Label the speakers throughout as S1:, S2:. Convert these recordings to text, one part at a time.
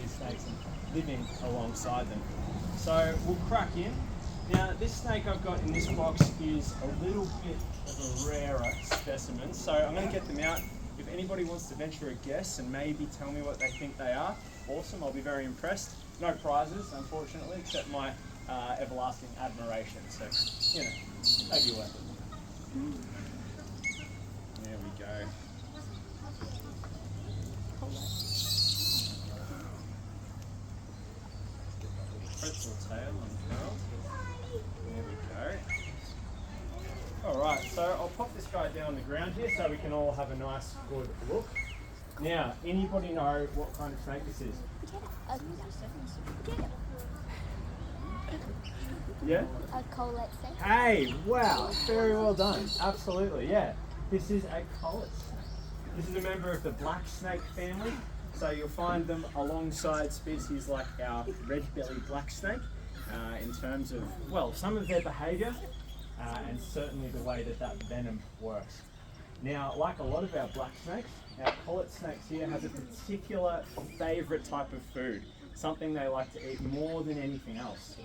S1: these snakes and living alongside them. So we'll crack in. Now this snake I've got in this box is a little bit of a rarer specimen, so I'm going to get them out. If anybody wants to venture a guess and maybe tell me what they think they are, awesome, I'll be very impressed. No prizes, unfortunately, except my everlasting admiration. So, you know, take your weapon. There we go. Pretzel tail unfurled. There we go. Alright, so I'll pop this guy down on the ground here so we can all have a nice good look. Now, anybody know what kind of snake this is? Yeah?
S2: A collet snake.
S1: Hey, wow, very well done. Absolutely, yeah. This is a collet snake. This is a member of the black snake family. So you'll find them alongside species like our red-bellied black snake in terms of, well, some of their behaviour and certainly the way that venom works. Now, like a lot of our black snakes, our collet snakes here have a particular favourite type of food, something they like to eat more than anything else.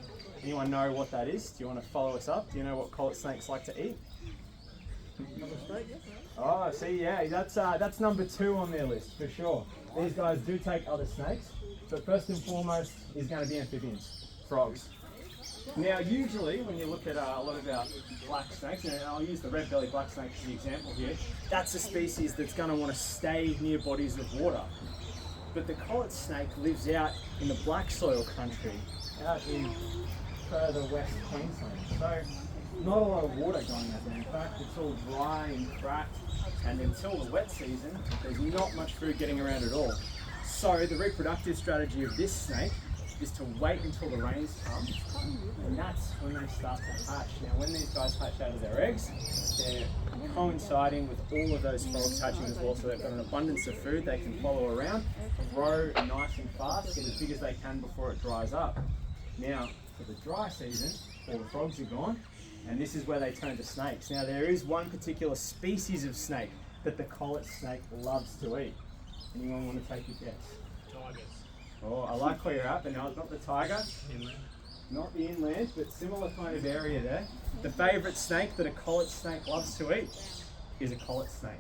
S1: Anyone know what that is? Do you want to follow us up? Do you know what collet snakes like to eat? Oh, see, yeah, that's number 2 on their list for sure. These guys do take other snakes, but first and foremost is going to be amphibians, frogs. Now, usually when you look at a lot of our black snakes, and I'll use the red-bellied black snake as the example here, that's a species that's going to want to stay near bodies of water. But the collet snake lives out in the black soil country, out in further west Queensland. So not a lot of water going out there. In fact, it's all dry and cracked, and until the wet season, there's not much food getting around at all. So the reproductive strategy of this snake is to wait until the rains come, and that's when they start to hatch. Now, when these guys hatch out of their eggs, they're coinciding with all of those frogs hatching as well, so they've got an abundance of food they can follow around, grow nice and fast, get as big as they can before it dries up. Now, for the dry season, all the frogs are gone, and this is where they turn to snakes. Now, there is one particular species of snake that the collet snake loves to eat. Anyone want to take a guess?
S3: Tigers.
S1: Oh, I like where you're at, but no, it's not the tiger.
S3: Inland.
S1: Not the inland, but similar kind of area there. The favourite snake that a collet snake loves to eat is a collet snake.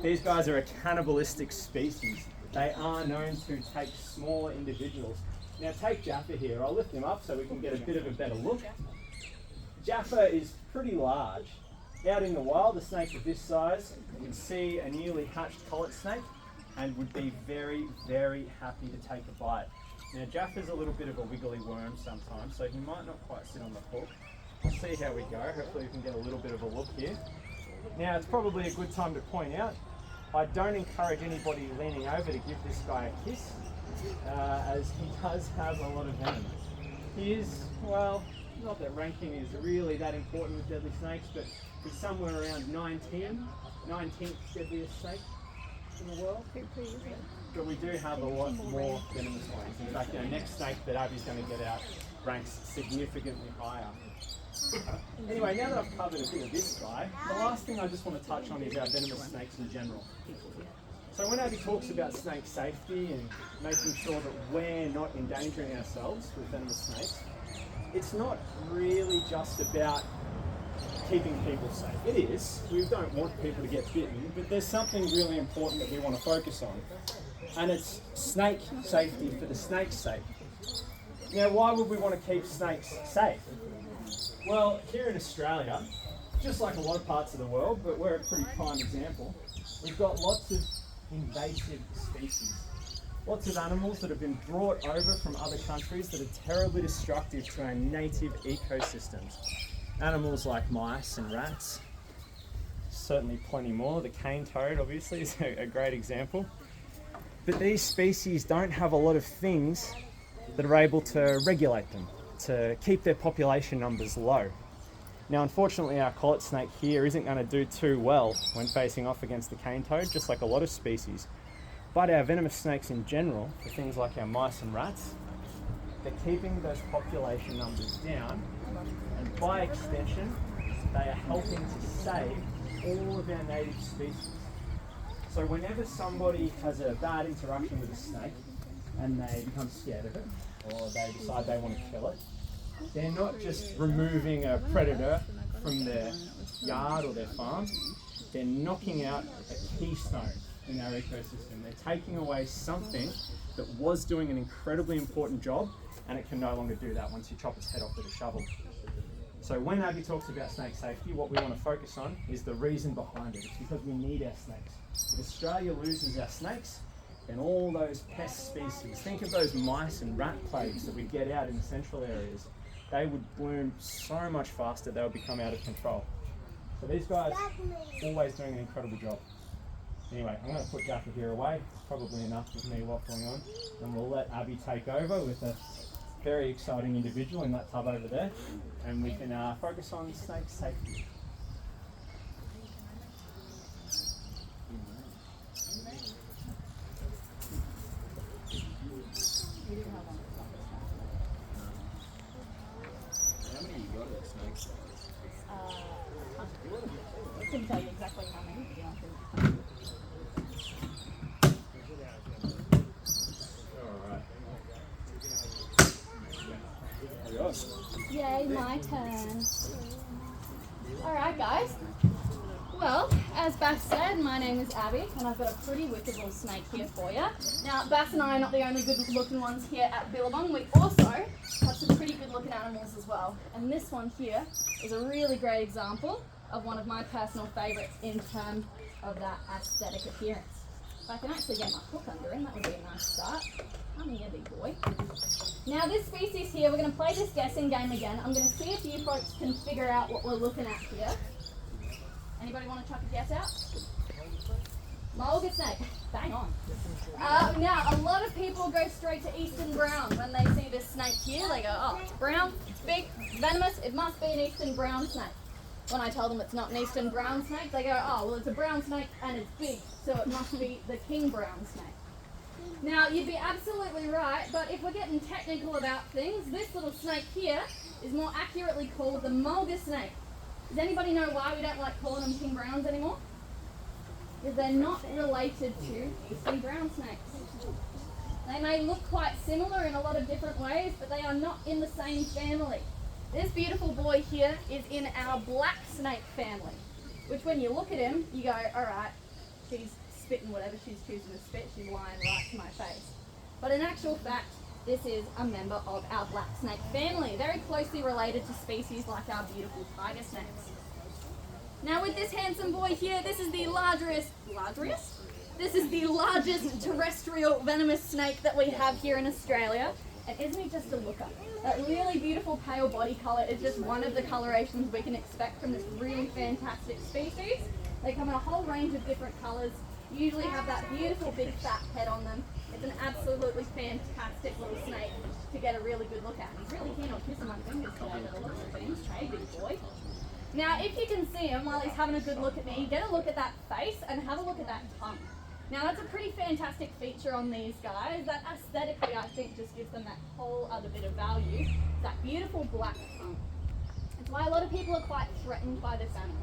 S1: These guys are a cannibalistic species. They are known to take smaller individuals. Now take Jaffa here. I'll lift him up so we can get a bit of a better look. Jaffa is pretty large. Out in the wild, a snake of this size would see a newly hatched collet snake and would be very, very happy to take a bite. Now Jaffa's a little bit of a wiggly worm sometimes, so he might not quite sit on the hook. We'll see how we go. Hopefully we can get a little bit of a look here. Now it's probably a good time to point out, I don't encourage anybody leaning over to give this guy a kiss, as he does have a lot of venom. He is, well, not that ranking is really that important with deadly snakes, but he's somewhere around 19th deadliest snake in the world. But we do have a lot more venomous ones. In fact, our next snake that Abby's going to get out ranks significantly higher. Anyway, now that I've covered a bit of this guy, the last thing I just want to touch on is our venomous snakes in general. So when Abby talks about snake safety and making sure that we're not endangering ourselves with venomous snakes, it's not really just about keeping people safe. It is. We don't want people to get bitten, but there's something really important that we want to focus on, and it's snake safety for the snake's sake. Now, why would we want to keep snakes safe? Well, here in Australia, just like a lot of parts of the world, but we're a pretty prime example, we've got lots of invasive species. Lots of animals that have been brought over from other countries that are terribly destructive to our native ecosystems. Animals like mice and rats, certainly plenty more. The cane toad obviously is a great example. But these species don't have a lot of things that are able to regulate them, to keep their population numbers low. Now unfortunately our collet snake here isn't going to do too well when facing off against the cane toad, just like a lot of species. But our venomous snakes in general, for things like our mice and rats, they're keeping those population numbers down, and by extension, they are helping to save all of our native species. So whenever somebody has a bad interaction with a snake, and they become scared of it, or they decide they want to kill it, they're not just removing a predator from their yard or their farm, they're knocking out a keystone in our ecosystem. They're taking away something that was doing an incredibly important job, and it can no longer do that once you chop its head off with a shovel. So when Abby talks about snake safety, what we want to focus on is the reason behind it. It's because we need our snakes. If Australia loses our snakes, then all those pest species, think of those mice and rat plagues that we get out in the central areas, they would bloom so much faster, they would become out of control. So these guys always doing an incredible job. Anyway, I'm going to put Jackie here away. Probably enough with me waffling on. And we'll let Abby take over with a very exciting individual in that tub over there. And we can focus on snake safety.
S2: How many you got of snakes?
S3: I can tell you exactly how many. Yeah, I can. Yay, my turn. Alright guys, well, as Bass said, my name is Abby and I've got a pretty wicked little snake here for you. Now, Bass and I are not the only good looking ones here at Billabong. We also have some pretty good looking animals as well. And this one here is a really great example of one of my personal favourites in terms of that aesthetic appearance. If I can actually get my hook under him, that would be a nice start. Come here, big boy. Now this species here, we're going to play this guessing game again. I'm going to see if you folks can figure out what we're looking at here. Anybody want to chuck a guess out? Mulga snake. Bang on. Now, a lot of people go straight to eastern brown when they see this snake here. They go, oh, it's brown, it's big, venomous, it must be an eastern brown snake. When I tell them it's not an eastern brown snake, they go, oh, well, it's a brown snake and it's big, so it must be the king brown snake. Now, you'd be absolutely right, but if we're getting technical about things, this little snake here is more accurately called the mulga snake. Does anybody know why we don't like calling them king browns anymore? Because they're not related to eastern brown snakes. They may look quite similar in a lot of different ways, but they are not in the same family. This beautiful boy here is in our black snake family, which when you look at him, you go, all right, she's spitting whatever she's choosing to spit, she's lying right to my face. But in actual fact, this is a member of our black snake family, very closely related to species like our beautiful tiger snakes. Now with this handsome boy here, this is the largest terrestrial venomous snake that we have here in Australia. And isn't he just a looker? That really beautiful pale body colour is just one of the colorations we can expect from this really fantastic species. They come in a whole range of different colours, usually have that beautiful big fat head on them. It's an absolutely fantastic little snake to get a really good look at. He's really keen on kissing my fingers today by the looks of things. Hey, big boy. Now, if you can see him while he's having a good look at me, get a look at that face and have a look at that tongue. Now, that's a pretty fantastic feature on these guys. That aesthetically, I think, just gives them that whole other bit of value. That beautiful black tongue. It's why a lot of people are quite threatened by this animal.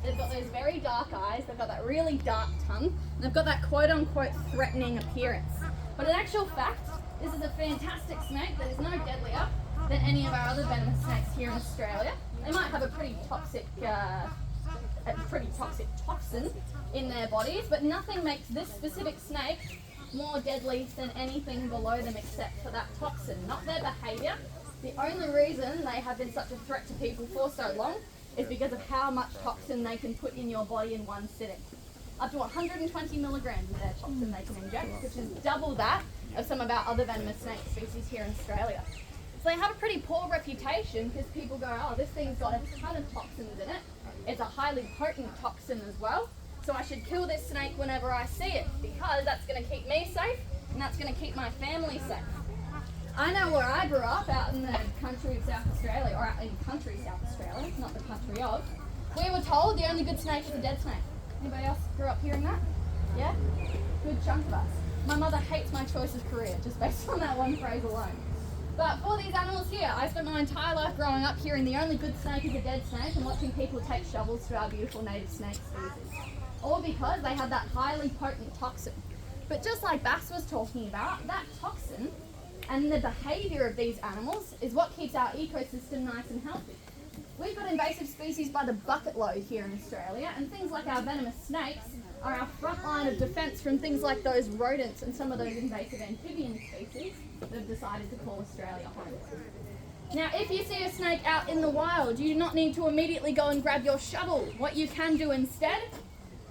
S3: They've got those very dark eyes, they've got that really dark tongue, and they've got that quote-unquote threatening appearance. But in actual fact, this is a fantastic snake that is no deadlier than any of our other venomous snakes here in Australia. They might have a pretty toxic toxin in their bodies, but nothing makes this specific snake more deadly than anything below them except for that toxin, not their behaviour. The only reason they have been such a threat to people for so long is because of how much toxin they can put in your body in one sitting. Up to 120 milligrams of their toxin they can inject, which is double that of some of our other venomous snake species here in Australia. So they have a pretty poor reputation because people go, oh, this thing's got a ton of toxins in it. It's a highly potent toxin as well. So I should kill this snake whenever I see it because that's going to keep me safe and that's going to keep my family safe. I know where I grew up, out in the country of South Australia, or out in country South Australia, not the country of. We were told the only good snake is a dead snake. Anybody else grew up hearing that? Yeah? Good chunk of us. My mother hates my choice of career just based on that one phrase alone. But for these animals here, I spent my entire life growing up hearing the only good snake is a dead snake and watching people take shovels to our beautiful native snake species. All because they have that highly potent toxin. But just like Bass was talking about, that toxin and the behaviour of these animals is what keeps our ecosystem nice and healthy. We've got invasive species by the bucket load here in Australia, and things like our venomous snakes are our front line of defence from things like those rodents and some of those invasive amphibian species that have decided to call Australia home. Now, if you see a snake out in the wild, you do not need to immediately go and grab your shovel. What you can do instead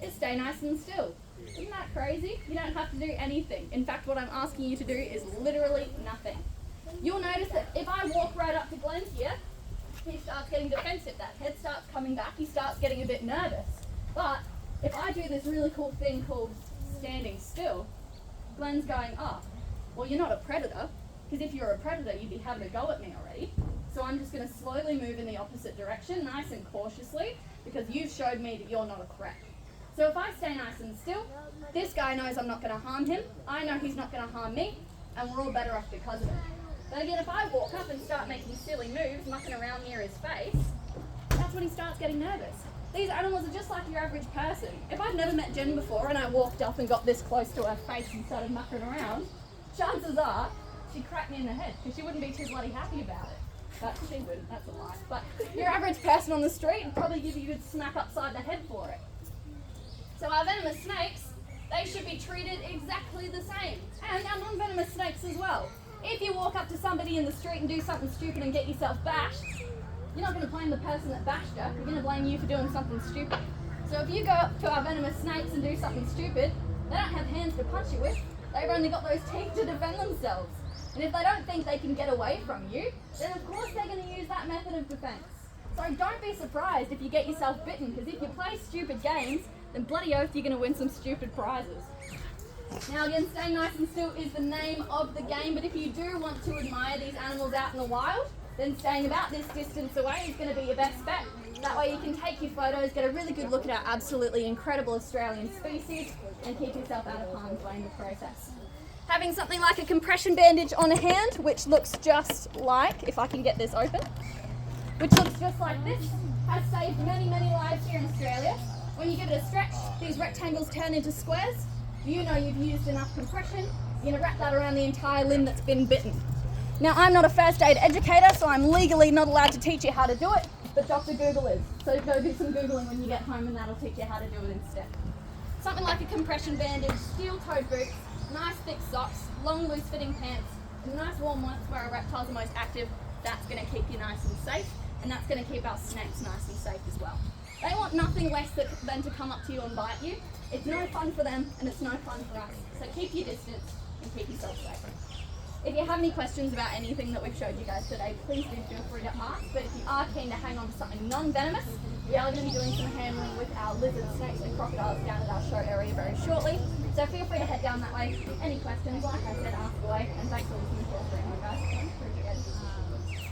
S3: is stay nice and still. Isn't that crazy? You don't have to do anything. In fact, what I'm asking you to do is literally nothing. You'll notice that if I walk right up to Glenn here, he starts getting defensive. That head starts coming back. He starts getting a bit nervous. But if I do this really cool thing called standing still, Glenn's going, oh, well, you're not a predator, because if you're a predator, you'd be having a go at me already. So I'm just going to slowly move in the opposite direction, nice and cautiously, because you've showed me that you're not a threat. So if I stay nice and still, this guy knows I'm not going to harm him, I know he's not going to harm me, and we're all better off because of it. But again, if I walk up and start making silly moves, mucking around near his face, that's when he starts getting nervous. These animals are just like your average person. If I'd never met Jen before and I walked up and got this close to her face and started mucking around, chances are she'd crack me in the head because she wouldn't be too bloody happy about it. But she wouldn't, that's a lie. But your average person on the street would probably give you a good smack upside the head for it. So our venomous snakes, they should be treated exactly the same. And our non-venomous snakes as well. If you walk up to somebody in the street and do something stupid and get yourself bashed, you're not going to blame the person that bashed you, you're going to blame you for doing something stupid. So if you go up to our venomous snakes and do something stupid, they don't have hands to punch you with, they've only got those teeth to defend themselves. And if they don't think they can get away from you, then of course they're going to use that method of defense. So don't be surprised if you get yourself bitten, because if you play stupid games, then bloody oath you're going to win some stupid prizes. Now again, staying nice and still is the name of the game, but if you do want to admire these animals out in the wild, then staying about this distance away is going to be your best bet. That way you can take your photos, get a really good look at our absolutely incredible Australian species, and keep yourself out of harm's way in the process. Having something like a compression bandage on hand, which looks just like, if I can get this open, which looks just like this, has saved many, many lives here in Australia. When you give it a stretch, these rectangles turn into squares. You know you've used enough compression. You're going to wrap that around the entire limb that's been bitten. Now, I'm not a first aid educator, so I'm legally not allowed to teach you how to do it, but Dr. Google is. So go do some Googling when you get home and that'll teach you how to do it instead. Something like a compression bandage, steel-toed boots, nice thick socks, long loose fitting pants, and nice warm ones where our reptiles are most active, that's going to keep you nice and safe, and that's going to keep our snakes nice and safe as well. They want nothing less than to come up to you and bite you. It's no fun for them, and it's no fun for us. So keep your distance and keep yourself safe. If you have any questions about anything that we've showed you guys today, please do feel free to ask. But if you are keen to hang on to something non-venomous, we are going to be doing some handling with our lizards, snakes and crocodiles down at our show area very shortly. So feel free to head down that way. Any questions, like I said, ask away. And thanks for listening to us, guys. Appreciate it.